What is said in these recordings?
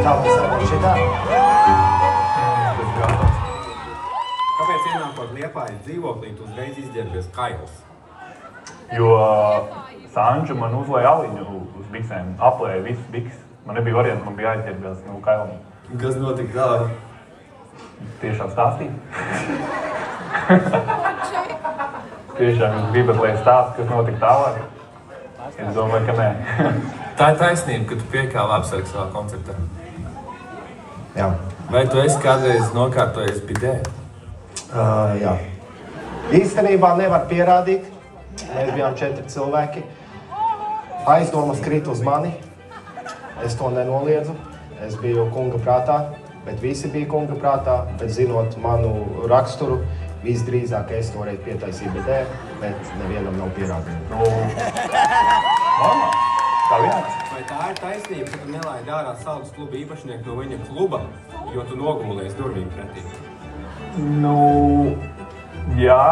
Tā mēs sēdam šitā. Kāpēc ienākot Liepājas dzīvoklī, tu uzreiz izģērbies Kails? Jo Sanču man uzlēja aliņu uz biksēm, aplēja visas bikses. Man nebija varianti, man bija jāizģērbies no Kailam. Kas notika tālāk? Tiešām stāstīt. Tiešām jūs gribat, lai stāst, kas notika tālāk? Es domāju, ka nē. Tā ir taisnība, ka tu piekāvi apsargi savā koncertā. Jā. Vai tu esi kādreiz nokārtojies bidē? Jā. Īstenībā nevar pierādīt. Mēs bijām 4 cilvēki. Aizdomas krita uz mani. Es to nenoliedzu. Es biju kunga prātā, bet visi bija kunga prātā. Bet zinot manu raksturu, visdrīzāk es toreiz pietaisīju bidē, bet nevienam nav pierādījumu. Tā vienāds. Vai tā ir taisnība, ka tu nelaidi ārā Saldus kluba īpašnieku no viņa kluba, jo tu nogūlies durvīm pretī? Nu, jā.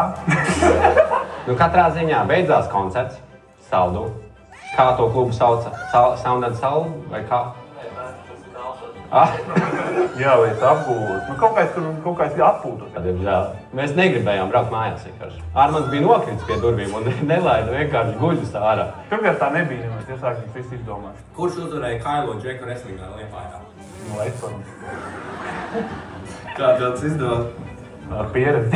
Nu, katrā ziņā beidzās koncerts Saldu. Kā to klubu sauca? Sound and Soul vai kā? Jā, vai es apgūlos. Nu, kaut kāds atpūtos. Tad ir žēl. Mēs negribējām braukt mājās vienkārši. Armands bija nokritis pie durvīm un nelaida vienkārši guļus ārā. Pirmkārt tā nebija, nemaz iesākums viss izdomās. Kurš uzvarēja Kailo Džeku wrestlingā Liepājā? Nu, es varu. Kā tāds izdevās? Ar pieredzi.